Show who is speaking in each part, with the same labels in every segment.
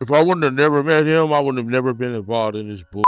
Speaker 1: If I wouldn't have never met him, I wouldn't have never been involved in this bull.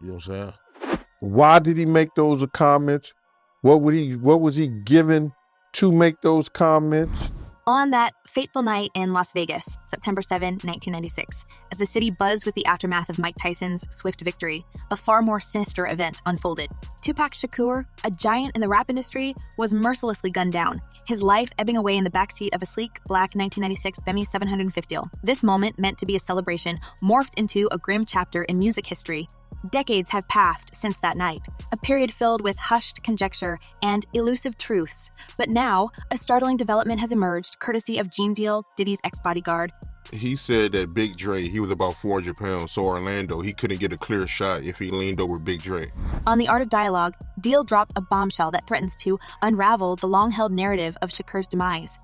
Speaker 1: You know what I'm saying?
Speaker 2: Why did he make those comments? What was he given to make those comments?
Speaker 3: On that fateful night in Las Vegas, September 7, 1996, as the city buzzed with the aftermath of Mike Tyson's swift victory, a far more sinister event unfolded. Tupac Shakur, a giant in the rap industry, was mercilessly gunned down, his life ebbing away in the backseat of a sleek, black 1996 Bemi 750. This moment, meant to be a celebration, morphed into a grim chapter in music history. Decades have passed since that night, a period filled with hushed conjecture and elusive truths. But now, a startling development has emerged, courtesy of Gene Deal, Diddy's ex-bodyguard.
Speaker 4: He said that Big Dre, he was about 400 pounds, so Orlando, he couldn't get a clear shot if he leaned over Big Dre.
Speaker 3: On The Art of Dialogue, Deal dropped a bombshell that threatens to unravel the long-held narrative of Shakur's demise.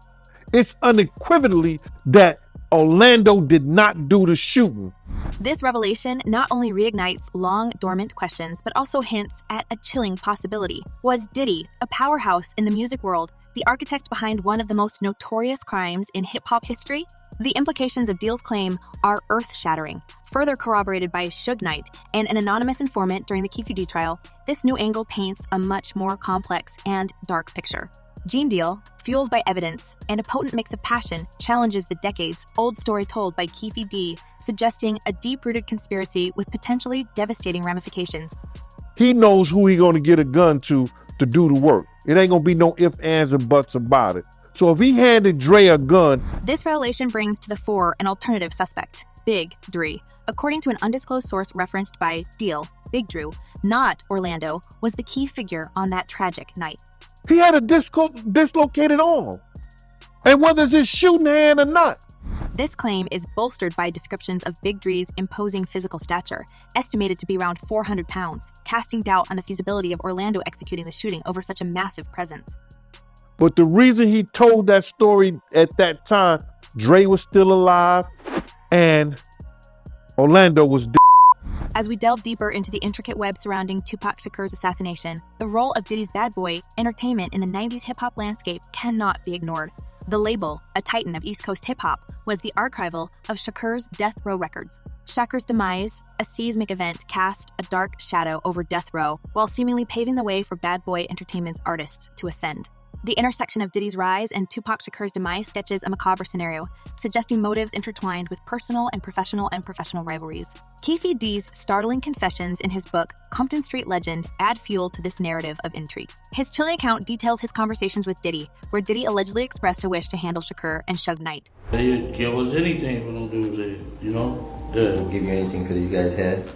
Speaker 2: It's unequivocally that Orlando did not do the shooting.
Speaker 3: This revelation not only reignites long dormant questions, but also hints at a chilling possibility. Was Diddy, a powerhouse in the music world, the architect behind one of the most notorious crimes in hip-hop history? The implications of Deal's claim are earth-shattering. Further corroborated by Suge Knight and an anonymous informant during the Keefe trial, this new angle paints a much more complex and dark picture. Gene Deal, fueled by evidence and a potent mix of passion, challenges the decades-old story told by Keffe D, suggesting a deep-rooted conspiracy with potentially devastating ramifications.
Speaker 2: He knows who he gonna get a gun to do the work. It ain't gonna be no ifs, ands, and buts about it. So if he handed Dre a gun...
Speaker 3: This revelation brings to the fore an alternative suspect, Big Dre. According to an undisclosed source referenced by Deal, Big Drew, not Orlando, was the key figure on that tragic night.
Speaker 2: He had a dislocated arm. And whether it's his shooting hand or not.
Speaker 3: This claim is bolstered by descriptions of Big Dre's imposing physical stature, estimated to be around 400 pounds, casting doubt on the feasibility of Orlando executing the shooting over such a massive presence.
Speaker 2: But the reason he told that story at that time, Dre was still alive and Orlando was dead.
Speaker 3: As we delve deeper into the intricate web surrounding Tupac Shakur's assassination, the role of Diddy's bad boy entertainment in the 90s hip-hop landscape cannot be ignored. The label, a titan of East Coast hip-hop, was the archival of Shakur's death row records. Shakur's demise, a seismic event, cast a dark shadow over death row, while seemingly paving the way for bad boy entertainment's artists to ascend. The intersection of Diddy's rise and Tupac Shakur's demise sketches a macabre scenario, suggesting motives intertwined with personal and professional rivalries. Keffe D's startling confessions in his book, Compton Street Legend, add fuel to this narrative of intrigue. His chilling account details his conversations with Diddy, where Diddy allegedly expressed a wish to handle Shakur and Suge Knight.
Speaker 1: They'd give us anything for them dudes there, you know? Yeah.
Speaker 5: They'll give you anything for these guys' head?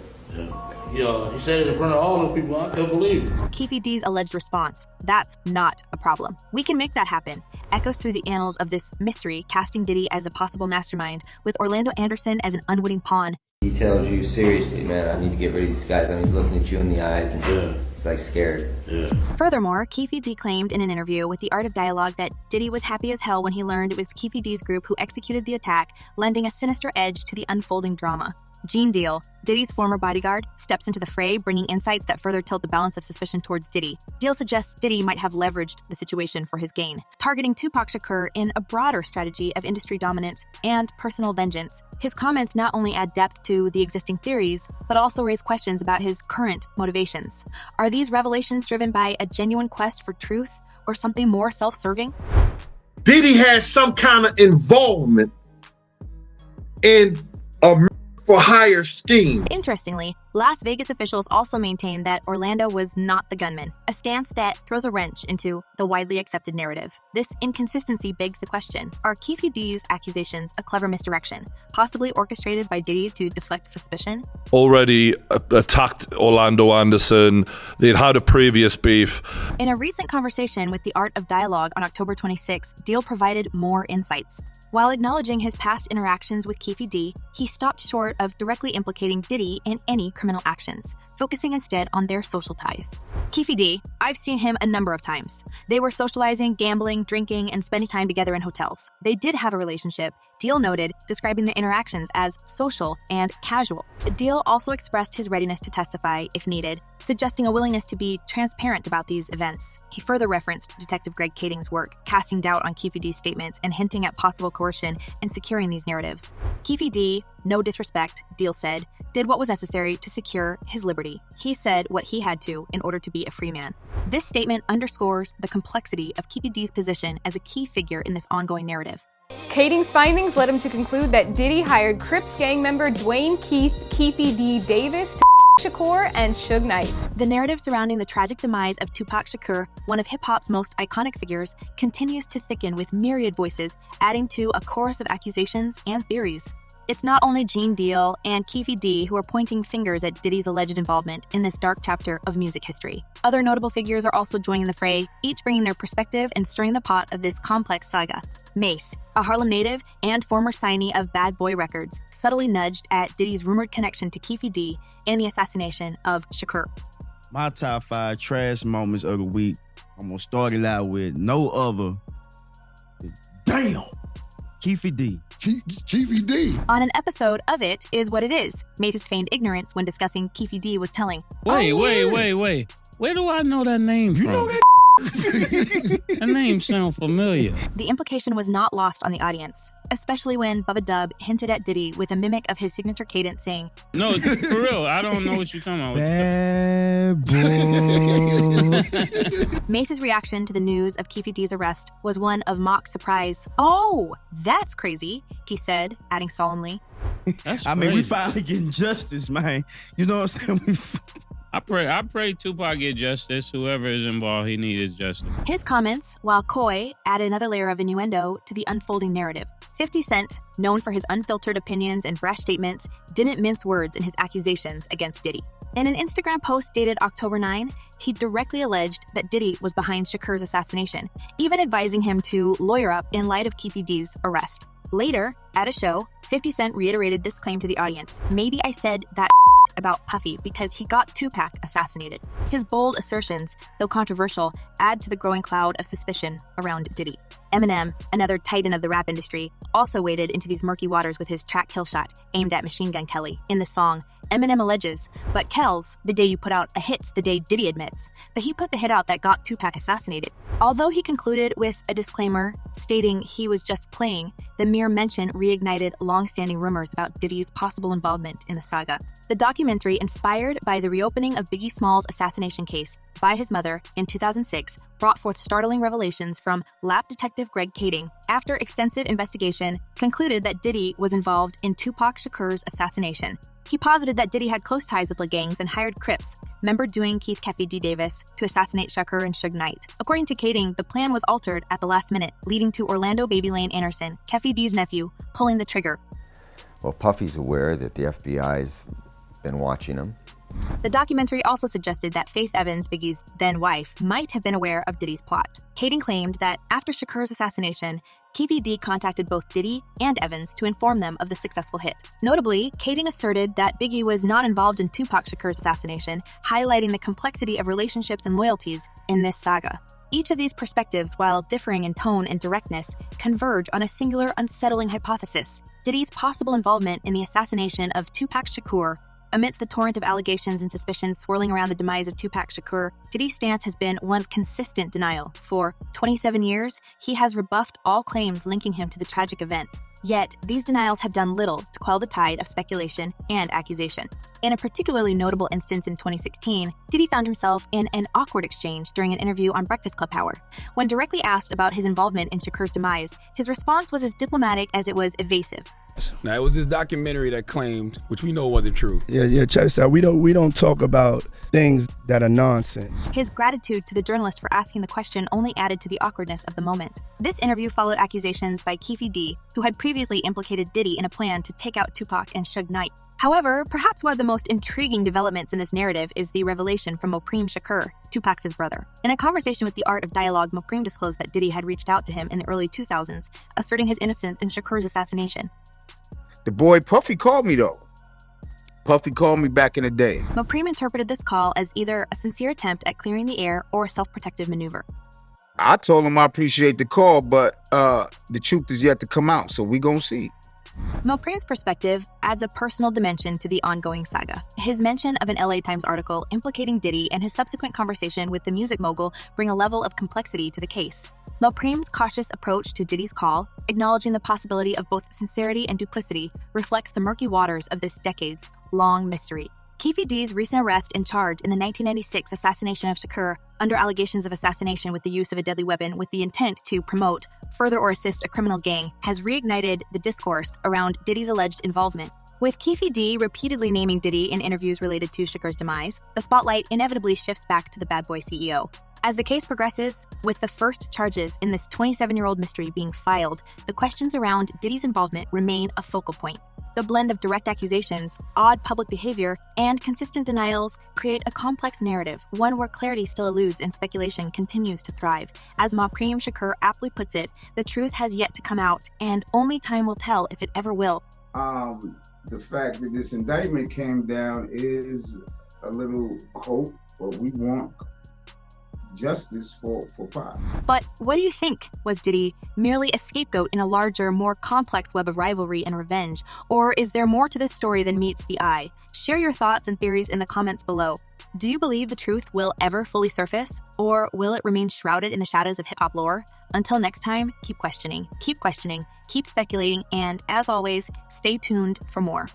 Speaker 1: Yeah, he said it in front of all those people. I couldn't believe it.
Speaker 3: Keffe D's alleged response, "That's not a problem. We can make that happen," echoes through the annals of this mystery, casting Diddy as a possible mastermind, with Orlando Anderson as an unwitting pawn.
Speaker 5: He tells you, seriously, man, I need to get rid of these guys. I mean, he's looking at you in the eyes and he's like scared.
Speaker 1: Yeah.
Speaker 3: Furthermore, Keffe D claimed in an interview with The Art of Dialogue that Diddy was happy as hell when he learned it was Keffe D's group who executed the attack, lending a sinister edge to the unfolding drama. Gene Deal, Diddy's former bodyguard, steps into the fray, bringing insights that further tilt the balance of suspicion towards Diddy. Deal suggests Diddy might have leveraged the situation for his gain, targeting Tupac Shakur in a broader strategy of industry dominance and personal vengeance. His comments not only add depth to the existing theories, but also raise questions about his current motivations. Are these revelations driven by a genuine quest for truth or something more self-serving?
Speaker 2: Diddy has some kind of involvement in a for hire scheme.
Speaker 3: Interestingly, Las Vegas officials also maintain that Orlando was not the gunman, a stance that throws a wrench into the widely accepted narrative. This inconsistency begs the question, are Keffe D's accusations a clever misdirection, possibly orchestrated by Diddy to deflect suspicion?
Speaker 6: Already attacked Orlando Anderson. They'd had a previous beef.
Speaker 3: In a recent conversation with The Art of Dialogue on October 26, Deal provided more insights. While acknowledging his past interactions with Keffe D, he stopped short of directly implicating Diddy in any criminal actions, focusing instead on their social ties. Keffe D, I've seen him a number of times. They were socializing, gambling, drinking, and spending time together in hotels. They did have a relationship, Deal noted, describing the interactions as social and casual. Deal also expressed his readiness to testify if needed, suggesting a willingness to be transparent about these events. He further referenced Detective Greg Kading's work, casting doubt on Keefe D's statements and hinting at possible coercion in securing these narratives. Keefe D, no disrespect, Deal said, did what was necessary to secure his liberty. He said what he had to in order to be a free man. This statement underscores the complexity of Keefe D's position as a key figure in this ongoing narrative.
Speaker 7: Kading's findings led him to conclude that Diddy hired Crips gang member Dwayne Keefe D. Davis, Shakur, and Suge Knight.
Speaker 3: The narrative surrounding the tragic demise of Tupac Shakur, one of hip-hop's most iconic figures, continues to thicken with myriad voices, adding to a chorus of accusations and theories. It's not only Gene Deal and Keefe D who are pointing fingers at Diddy's alleged involvement in this dark chapter of music history. Other notable figures are also joining the fray, each bringing their perspective and stirring the pot of this complex saga. Mace, a Harlem native and former signee of Bad Boy Records, subtly nudged at Diddy's rumored connection to Keefe D and the assassination of Shakur.
Speaker 8: My top 5 trash moments of the week, I'm gonna start it out with no other. Damn! Keefe D.
Speaker 4: Keefe D.
Speaker 3: On an episode of It Is What It Is, Mace's feigned ignorance when discussing Keefe D was telling.
Speaker 9: Wait. Where do I know that name from?
Speaker 4: You know that?
Speaker 9: That name sound familiar.
Speaker 3: The implication was not lost on the audience, especially when Bubba Dub hinted at Diddy with a mimic of his signature cadence saying,
Speaker 9: No, for real, I don't know what you're talking about.
Speaker 8: Bad boy.
Speaker 3: Mace's reaction to the news of Keefe D's arrest was one of mock surprise. Oh, that's crazy, he said, adding solemnly.
Speaker 9: That's
Speaker 8: I mean, we
Speaker 9: crazy.
Speaker 8: finally getting justice, man. You know what I'm saying?
Speaker 9: I pray Tupac get justice. Whoever is involved, he needs justice.
Speaker 3: His comments, while coy, added another layer of innuendo to the unfolding narrative. 50 Cent, known for his unfiltered opinions and brash statements, didn't mince words in his accusations against Diddy. In an Instagram post dated October 9, he directly alleged that Diddy was behind Shakur's assassination, even advising him to lawyer up in light of Keefe D's arrest. Later, at a show, 50 Cent reiterated this claim to the audience. Maybe I said that about Puffy because he got Tupac assassinated. His bold assertions, though controversial, add to the growing cloud of suspicion around Diddy. Eminem, another titan of the rap industry, also waded into these murky waters with his track Killshot, aimed at Machine Gun Kelly. In the song, Eminem alleges, but Kells, the day you put out a hit's the day Diddy admits, that he put the hit out that got Tupac assassinated. Although he concluded with a disclaimer stating he was just playing, the mere mention reignited long-standing rumors about Diddy's possible involvement in the saga. The documentary, inspired by the reopening of Biggie Smalls' assassination case by his mother in 2006, brought forth startling revelations from lab detective Greg Kading. After extensive investigation, concluded that Diddy was involved in Tupac Shakur's assassination. He posited that Diddy had close ties with the gangs and hired Crips, member doing Keffe D. Davis, to assassinate Shakur and Suge Knight. According to Kading, the plan was altered at the last minute, leading to Orlando Baby Lane Anderson, Keffe D's nephew, pulling the trigger.
Speaker 10: Well, Puffy's aware that the FBI's been watching him.
Speaker 3: The documentary also suggested that Faith Evans, Biggie's then-wife, might have been aware of Diddy's plot. Kading claimed that after Shakur's assassination, Keefe D contacted both Diddy and Evans to inform them of the successful hit. Notably, Kading asserted that Biggie was not involved in Tupac Shakur's assassination, highlighting the complexity of relationships and loyalties in this saga. Each of these perspectives, while differing in tone and directness, converge on a singular unsettling hypothesis: Diddy's possible involvement in the assassination of Tupac Shakur. Amidst the torrent of allegations and suspicions swirling around the demise of Tupac Shakur, Diddy's stance has been one of consistent denial. For 27 years, he has rebuffed all claims linking him to the tragic event. Yet, these denials have done little to quell the tide of speculation and accusation. In a particularly notable instance in 2016, Diddy found himself in an awkward exchange during an interview on Breakfast Club Hour. When directly asked about his involvement in Shakur's demise, his response was as diplomatic as it was evasive.
Speaker 11: Now, it was this documentary that claimed, which we know wasn't true.
Speaker 12: Yeah, check this out. We don't talk about things that are nonsense.
Speaker 3: His gratitude to the journalist for asking the question only added to the awkwardness of the moment. This interview followed accusations by Keefe D, who had previously implicated Diddy in a plan to take out Tupac and Suge Knight. However, perhaps one of the most intriguing developments in this narrative is the revelation from Mopreme Shakur, Tupac's brother. In a conversation with The Art of Dialogue, Mopreme disclosed that Diddy had reached out to him in the early 2000s, asserting his innocence in Shakur's assassination.
Speaker 13: The boy Puffy called me, though. Puffy called me back in the day.
Speaker 3: Mopreme interpreted this call as either a sincere attempt at clearing the air or a self-protective maneuver.
Speaker 13: I told him I appreciate the call, but the truth is yet to come out, so we gonna see.
Speaker 3: Milprene's perspective adds a personal dimension to the ongoing saga. His mention of an LA Times article implicating Diddy and his subsequent conversation with the music mogul bring a level of complexity to the case. Milprene's cautious approach to Diddy's call, acknowledging the possibility of both sincerity and duplicity, reflects the murky waters of this decades-long mystery. Keffe D's recent arrest and charge in the 1996 assassination of Shakur under allegations of assassination with the use of a deadly weapon with the intent to promote, further or assist a criminal gang has reignited the discourse around Diddy's alleged involvement. With Keffe D repeatedly naming Diddy in interviews related to Shakur's demise, the spotlight inevitably shifts back to the bad boy CEO. As the case progresses, with the first charges in this 27-year-old mystery being filed, the questions around Diddy's involvement remain a focal point. The blend of direct accusations, odd public behavior, and consistent denials create a complex narrative, one where clarity still eludes and speculation continues to thrive. As Milprene Shakur aptly puts it, the truth has yet to come out, and only time will tell if it ever will.
Speaker 13: The fact that this indictment came down is a little hope, but we want justice for Pac.
Speaker 3: But what do you think? Was Diddy merely a scapegoat in a larger, more complex web of rivalry and revenge? Or is there more to this story than meets the eye? Share your thoughts and theories in the comments below. Do you believe the truth will ever fully surface? Or will it remain shrouded in the shadows of hip-hop lore? Until next time, keep questioning, keep speculating, and as always, stay tuned for more.